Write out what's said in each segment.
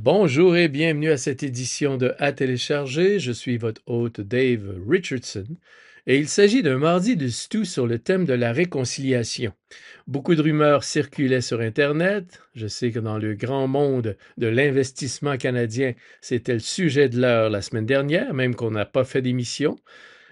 Bonjour et bienvenue à cette édition de À télécharger. Je suis votre hôte Dave Richardson et il s'agit d'un mardi de stew sur le thème de la réconciliation. Beaucoup de rumeurs circulaient sur Internet. Je sais que dans le grand monde de l'investissement canadien, c'était le sujet de l'heure la semaine dernière, même qu'on n'a pas fait d'émission.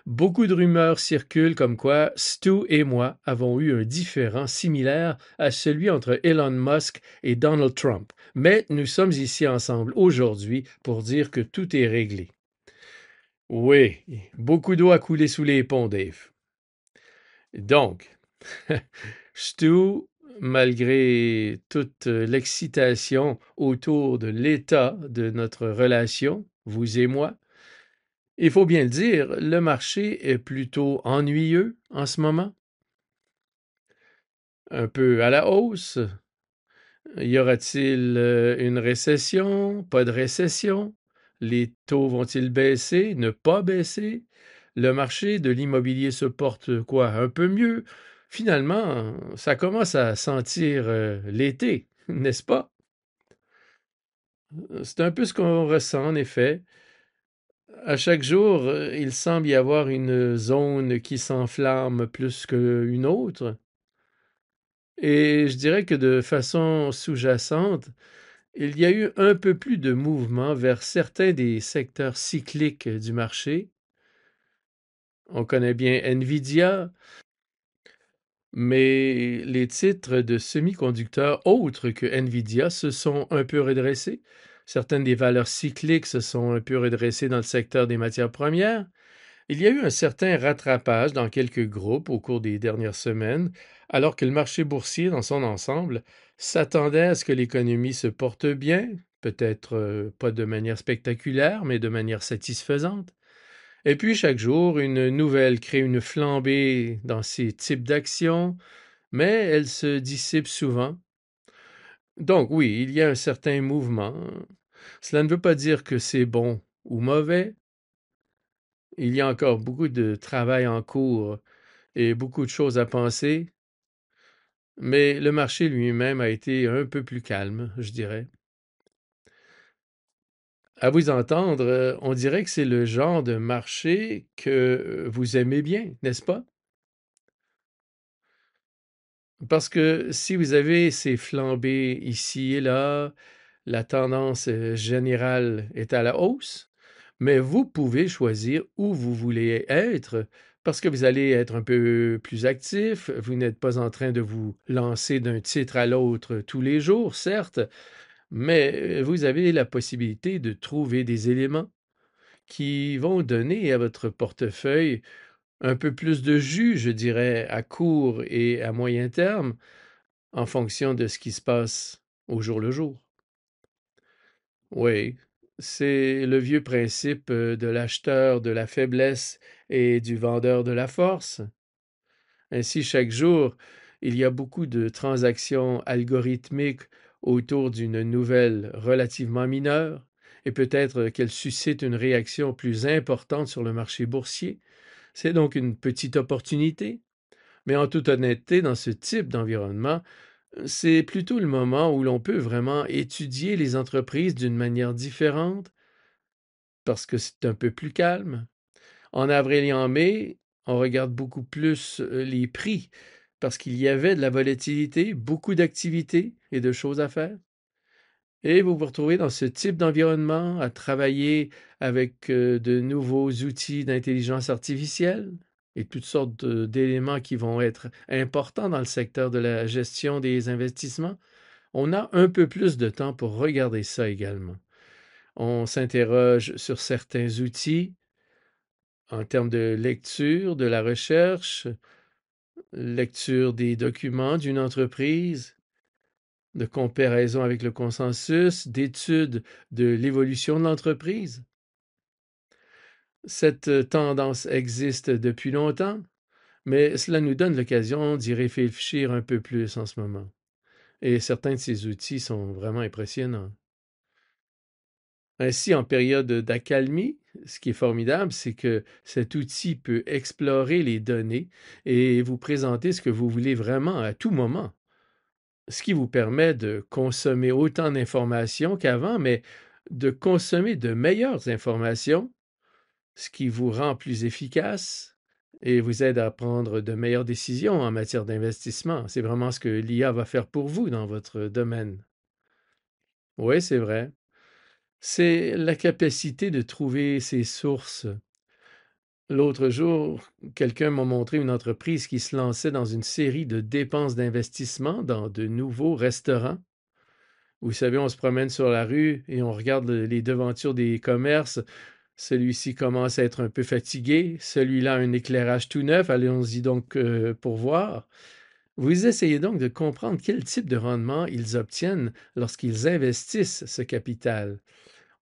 Beaucoup de rumeurs circulent comme quoi Stu et moi avons eu un différend similaire à celui entre Elon Musk et Donald Trump. Mais nous sommes ici ensemble aujourd'hui pour dire que tout est réglé. Oui, beaucoup d'eau a coulé sous les ponts, Dave. Donc, Stu, malgré toute l'excitation autour de l'état de notre relation, vous et moi, il faut bien le dire, le marché est plutôt ennuyeux en ce moment, un peu à la hausse. Y aura-t-il une récession? Pas de récession? Les taux vont-ils baisser? Ne pas baisser? Le marché de l'immobilier se porte quoi? Un peu mieux. Finalement, ça commence à sentir l'été, n'est-ce pas? C'est un peu ce qu'on ressent en effet. À chaque jour, il semble y avoir une zone qui s'enflamme plus qu'une autre. Et je dirais que de façon sous-jacente, il y a eu un peu plus de mouvement vers certains des secteurs cycliques du marché. On connaît bien Nvidia, mais les titres de semi-conducteurs autres que Nvidia se sont un peu redressés. Certaines des valeurs cycliques se sont un peu redressées dans le secteur des matières premières. Il y a eu un certain rattrapage dans quelques groupes au cours des dernières semaines, alors que le marché boursier dans son ensemble s'attendait à ce que l'économie se porte bien, peut-être pas de manière spectaculaire, mais de manière satisfaisante. Et puis chaque jour, une nouvelle crée une flambée dans ces types d'actions, mais elle se dissipe souvent. Donc oui, il y a un certain mouvement. Cela ne veut pas dire que c'est bon ou mauvais. Il y a encore beaucoup de travail en cours et beaucoup de choses à penser, mais le marché lui-même a été un peu plus calme, je dirais. À vous entendre, on dirait que c'est le genre de marché que vous aimez bien, n'est-ce pas? Parce que si vous avez ces flambées ici et là, la tendance générale est à la hausse, mais vous pouvez choisir où vous voulez être parce que vous allez être un peu plus actif. Vous n'êtes pas en train de vous lancer d'un titre à l'autre tous les jours, certes, mais vous avez la possibilité de trouver des éléments qui vont donner à votre portefeuille un peu plus de jus, je dirais, à court et à moyen terme, en fonction de ce qui se passe au jour le jour. Oui, c'est le vieux principe de l'acheteur de la faiblesse et du vendeur de la force. Ainsi, chaque jour, il y a beaucoup de transactions algorithmiques autour d'une nouvelle relativement mineure, et peut-être qu'elle suscite une réaction plus importante sur le marché boursier. C'est donc une petite opportunité. Mais en toute honnêteté, dans ce type d'environnement, c'est plutôt le moment où l'on peut vraiment étudier les entreprises d'une manière différente parce que c'est un peu plus calme. En avril et en mai, on regarde beaucoup plus les prix parce qu'il y avait de la volatilité, beaucoup d'activités et de choses à faire. Et vous vous retrouvez dans ce type d'environnement à travailler avec de nouveaux outils d'intelligence artificielle et toutes sortes d'éléments qui vont être importants dans le secteur de la gestion des investissements. On a un peu plus de temps pour regarder ça également. On s'interroge sur certains outils en termes de lecture, de la recherche, lecture des documents d'une entreprise, de comparaison avec le consensus, d'études de l'évolution de l'entreprise. Cette tendance existe depuis longtemps, mais cela nous donne l'occasion d'y réfléchir un peu plus en ce moment. Et certains de ces outils sont vraiment impressionnants. Ainsi, en période d'accalmie, ce qui est formidable, c'est que cet outil peut explorer les données et vous présenter ce que vous voulez vraiment à tout moment. ce qui vous permet de consommer autant d'informations qu'avant, mais de consommer de meilleures informations, ce qui vous rend plus efficace et vous aide à prendre de meilleures décisions en matière d'investissement. C'est vraiment ce que l'IA va faire pour vous dans votre domaine. Oui, c'est vrai. C'est la capacité de trouver ses sources. L'autre jour, quelqu'un m'a montré une entreprise qui se lançait dans une série de dépenses d'investissement dans de nouveaux restaurants. Vous savez, on se promène sur la rue et on regarde les devantures des commerces. Celui-ci commence à être un peu fatigué, celui-là a un éclairage tout neuf, allons-y donc pour voir. Vous essayez donc de comprendre quel type de rendement ils obtiennent lorsqu'ils investissent ce capital.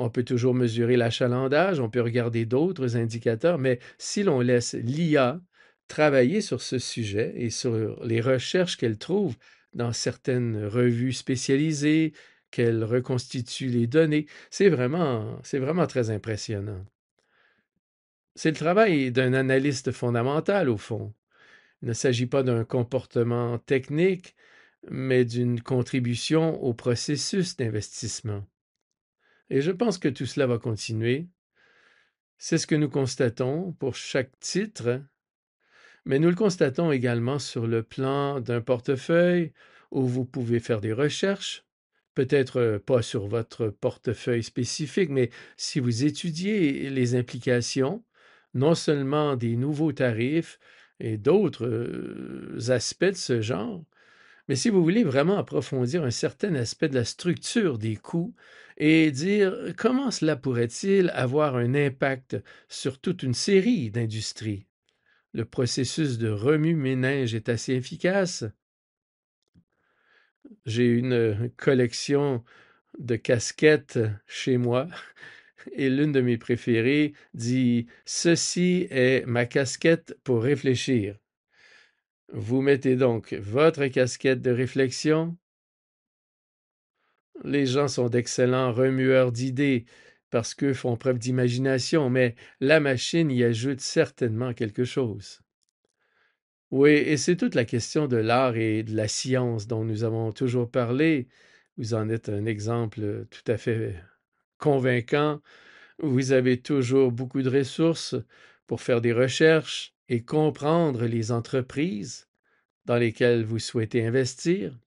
On peut toujours mesurer l'achalandage, on peut regarder d'autres indicateurs, mais si l'on laisse l'IA travailler sur ce sujet et sur les recherches qu'elle trouve dans certaines revues spécialisées, qu'elle reconstitue les données, c'est vraiment très impressionnant. C'est le travail d'un analyste fondamental, au fond. Il ne s'agit pas d'un comportement technique, mais d'une contribution au processus d'investissement. Et je pense que tout cela va continuer. C'est ce que nous constatons pour chaque titre, mais nous le constatons également sur le plan d'un portefeuille où vous pouvez faire des recherches, peut-être pas sur votre portefeuille spécifique, mais si vous étudiez les implications, non seulement des nouveaux tarifs et d'autres aspects de ce genre, mais si vous voulez vraiment approfondir un certain aspect de la structure des coûts et dire comment cela pourrait-il avoir un impact sur toute une série d'industries, le processus de remue-ménage est assez efficace. J'ai une collection de casquettes chez moi et l'une de mes préférées dit «Ceci est ma casquette pour réfléchir». Vous mettez donc votre casquette de réflexion. Les gens sont d'excellents remueurs d'idées parce qu'eux font preuve d'imagination, mais la machine y ajoute certainement quelque chose. Oui, et c'est toute la question de l'art et de la science dont nous avons toujours parlé. Vous en êtes un exemple tout à fait convaincant. Vous avez toujours beaucoup de ressources pour faire des recherches et comprendre les entreprises dans lesquelles vous souhaitez investir.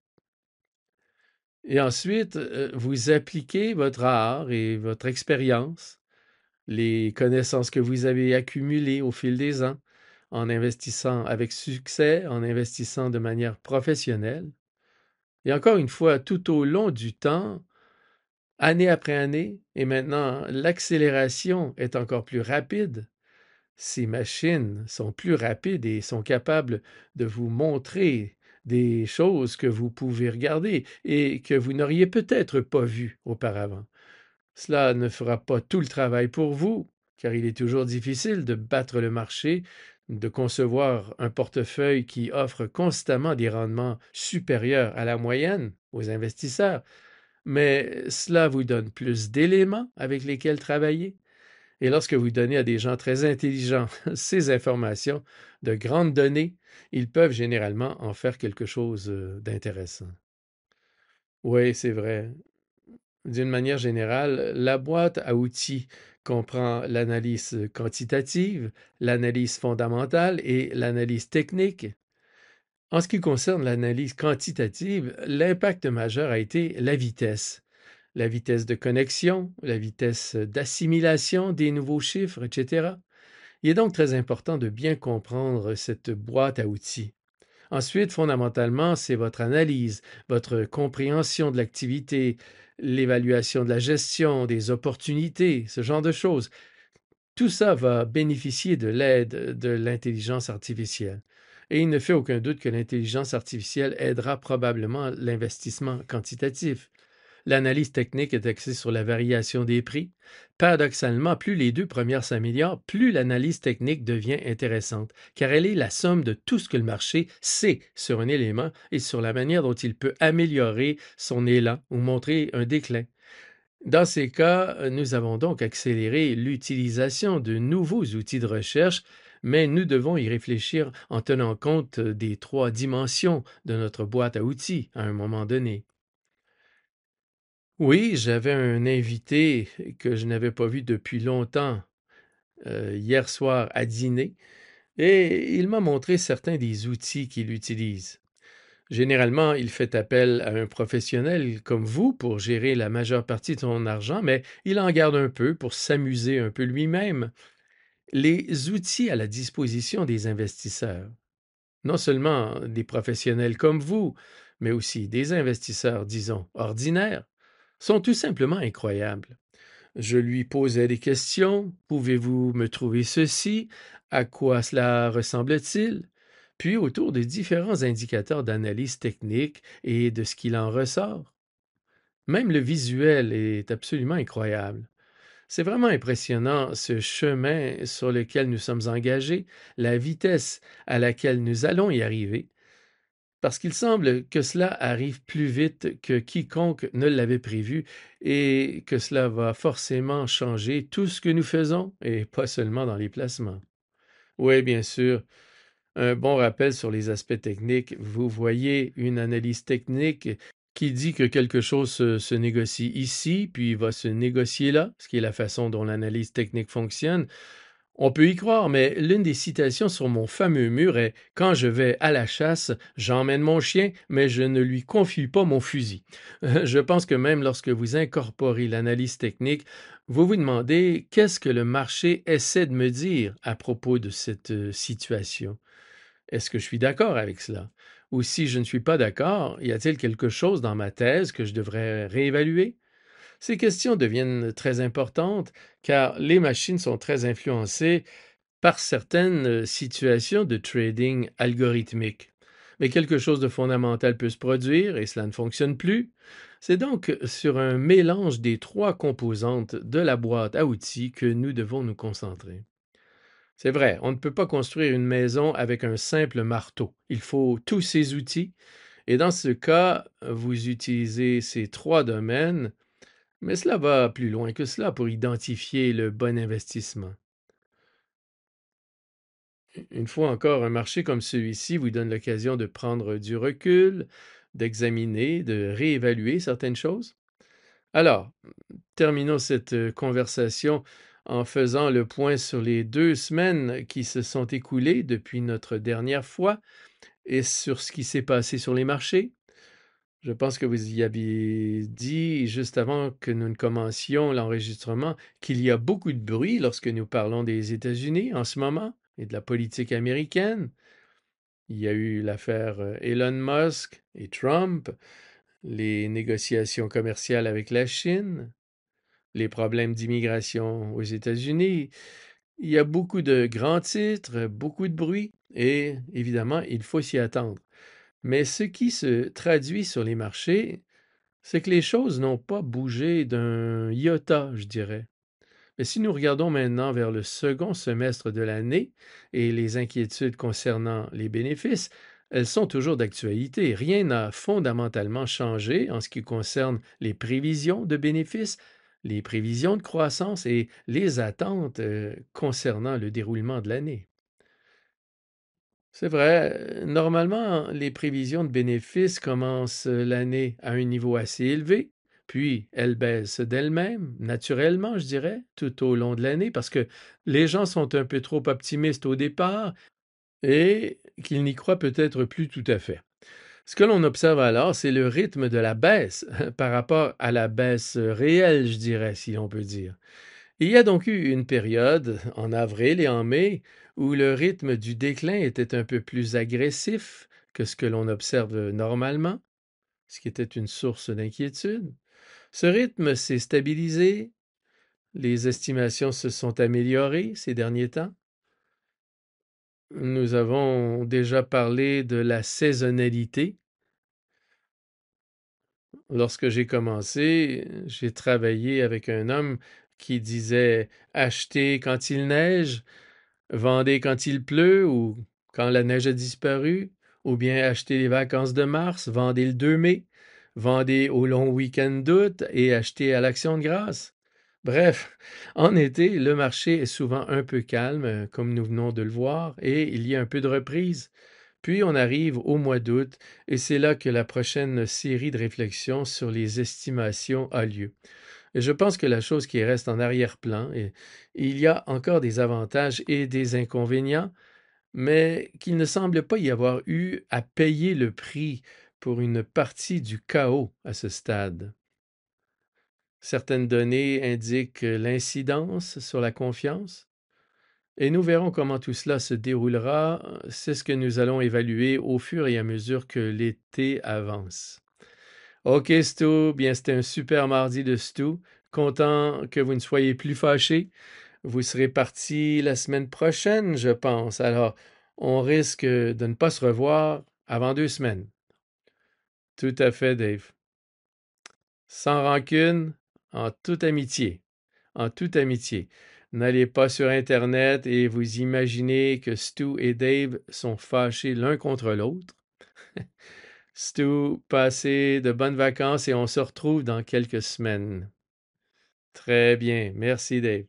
Et ensuite, vous appliquez votre art et votre expérience, les connaissances que vous avez accumulées au fil des ans, en investissant avec succès, en investissant de manière professionnelle. Et encore une fois, tout au long du temps, année après année, et maintenant l'accélération est encore plus rapide. Ces machines sont plus rapides et sont capables de vous montrer des choses que vous pouvez regarder et que vous n'auriez peut-être pas vues auparavant. Cela ne fera pas tout le travail pour vous, car il est toujours difficile de battre le marché, de concevoir un portefeuille qui offre constamment des rendements supérieurs à la moyenne aux investisseurs, mais cela vous donne plus d'éléments avec lesquels travailler. Et lorsque vous donnez à des gens très intelligents ces informations, de grandes données, ils peuvent généralement en faire quelque chose d'intéressant. Oui, c'est vrai. D'une manière générale, la boîte à outils comprend l'analyse quantitative, l'analyse fondamentale et l'analyse technique. En ce qui concerne l'analyse quantitative, l'impact majeur a été la vitesse de connexion, la vitesse d'assimilation des nouveaux chiffres, etc. Il est donc très important de bien comprendre cette boîte à outils. Ensuite, fondamentalement, c'est votre analyse, votre compréhension de l'activité, l'évaluation de la gestion, des opportunités, ce genre de choses. Tout ça va bénéficier de l'aide de l'intelligence artificielle. Et il ne fait aucun doute que l'intelligence artificielle aidera probablement l'investissement quantitatif. L'analyse technique est axée sur la variation des prix. Paradoxalement, plus les deux premières s'améliorent, plus l'analyse technique devient intéressante, car elle est la somme de tout ce que le marché sait sur un élément et sur la manière dont il peut améliorer son élan ou montrer un déclin. Dans ces cas, nous avons donc accéléré l'utilisation de nouveaux outils de recherche, mais nous devons y réfléchir en tenant compte des 3 dimensions de notre boîte à outils à un moment donné. Oui, j'avais un invité que je n'avais pas vu depuis longtemps, hier soir à dîner, et il m'a montré certains des outils qu'il utilise. Généralement, il fait appel à un professionnel comme vous pour gérer la majeure partie de son argent, mais il en garde un peu pour s'amuser un peu lui-même. Les outils à la disposition des investisseurs, non seulement des professionnels comme vous, mais aussi des investisseurs, disons, ordinaires, sont tout simplement incroyables. Je lui posais des questions. Pouvez-vous me trouver ceci? À quoi cela ressemble-t-il? Puis autour de différents indicateurs d'analyse technique et de ce qu'il en ressort. Même le visuel est absolument incroyable. C'est vraiment impressionnant ce chemin sur lequel nous sommes engagés, la vitesse à laquelle nous allons y arriver, parce qu'il semble que cela arrive plus vite que quiconque ne l'avait prévu et que cela va forcément changer tout ce que nous faisons et pas seulement dans les placements. Oui, bien sûr. Un bon rappel sur les aspects techniques. Vous voyez une analyse technique qui dit que quelque chose se négocie ici, puis va se négocier là, ce qui est la façon dont l'analyse technique fonctionne. On peut y croire, mais l'une des citations sur mon fameux mur est quand je vais à la chasse, j'emmène mon chien, mais je ne lui confie pas mon fusil. Je pense que même lorsque vous incorporez l'analyse technique, vous vous demandez qu'est-ce que le marché essaie de me dire à propos de cette situation. Est-ce que je suis d'accord avec cela? Ou si je ne suis pas d'accord, y a-t-il quelque chose dans ma thèse que je devrais réévaluer? Ces questions deviennent très importantes car les machines sont très influencées par certaines situations de trading algorithmique. Mais quelque chose de fondamental peut se produire et cela ne fonctionne plus. C'est donc sur un mélange des 3 composantes de la boîte à outils que nous devons nous concentrer. C'est vrai, on ne peut pas construire une maison avec un simple marteau. Il faut tous ces outils. Et dans ce cas, vous utilisez ces 3 domaines, mais cela va plus loin que cela pour identifier le bon investissement. Une fois encore, un marché comme celui-ci vous donne l'occasion de prendre du recul, d'examiner, de réévaluer certaines choses. Alors, terminons cette conversation en faisant le point sur les 2 semaines qui se sont écoulées depuis notre dernière fois et sur ce qui s'est passé sur les marchés. Je pense que vous y aviez dit juste avant que nous ne commencions l'enregistrement qu'il y a beaucoup de bruit lorsque nous parlons des États-Unis en ce moment et de la politique américaine. Il y a eu l'affaire Elon Musk et Trump, les négociations commerciales avec la Chine, les problèmes d'immigration aux États-Unis. Il y a beaucoup de grands titres, beaucoup de bruit, et évidemment, il faut s'y attendre. Mais ce qui se traduit sur les marchés, c'est que les choses n'ont pas bougé d'un iota, je dirais. Mais si nous regardons maintenant vers le second semestre de l'année et les inquiétudes concernant les bénéfices, elles sont toujours d'actualité. Rien n'a fondamentalement changé en ce qui concerne les prévisions de bénéfices, les prévisions de croissance et les attentes concernant le déroulement de l'année. C'est vrai, normalement, les prévisions de bénéfices commencent l'année à un niveau assez élevé, puis elles baissent d'elles-mêmes, naturellement, je dirais, tout au long de l'année, parce que les gens sont un peu trop optimistes au départ et qu'ils n'y croient peut-être plus tout à fait. Ce que l'on observe alors, c'est le rythme de la baisse par rapport à la baisse réelle, je dirais, si l'on peut dire. Il y a donc eu une période, en avril et en mai, où le rythme du déclin était un peu plus agressif que ce que l'on observe normalement, ce qui était une source d'inquiétude. Ce rythme s'est stabilisé, les estimations se sont améliorées ces derniers temps. Nous avons déjà parlé de la saisonnalité. Lorsque j'ai commencé, j'ai travaillé avec un homme qui disait acheter quand il neige, vendez quand il pleut ou quand la neige a disparu, ou bien achetez les vacances de mars, vendez le 2 mai, vendez au long week-end d'août et achetez à l'Action de grâce. Bref, en été, le marché est souvent un peu calme, comme nous venons de le voir, et il y a un peu de reprise. Puis on arrive au mois d'août, et c'est là que la prochaine série de réflexions sur les estimations a lieu. Et je pense que la chose qui reste en arrière-plan, et il y a encore des avantages et des inconvénients, mais qu'il ne semble pas y avoir eu à payer le prix pour une partie du chaos à ce stade. Certaines données indiquent l'incidence sur la confiance, et nous verrons comment tout cela se déroulera. C'est ce que nous allons évaluer au fur et à mesure que l'été avance. OK, Stu, bien c'était un super mardi de Stu. Content que vous ne soyez plus fâchés. Vous serez parti la semaine prochaine, je pense. Alors, on risque de ne pas se revoir avant 2 semaines. Tout à fait, Dave. Sans rancune, en toute amitié. En toute amitié. N'allez pas sur Internet et vous imaginez que Stu et Dave sont fâchés l'un contre l'autre. Stu, passez de bonnes vacances et on se retrouve dans quelques semaines. Très bien. Merci, Dave.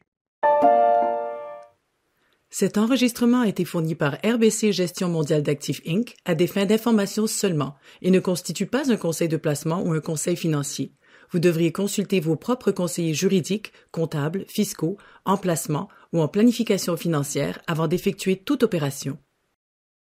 Cet enregistrement a été fourni par RBC Gestion mondiale d'actifs Inc. à des fins d'information seulement et ne constitue pas un conseil de placement ou un conseil financier. Vous devriez consulter vos propres conseillers juridiques, comptables, fiscaux, en placement ou en planification financière avant d'effectuer toute opération.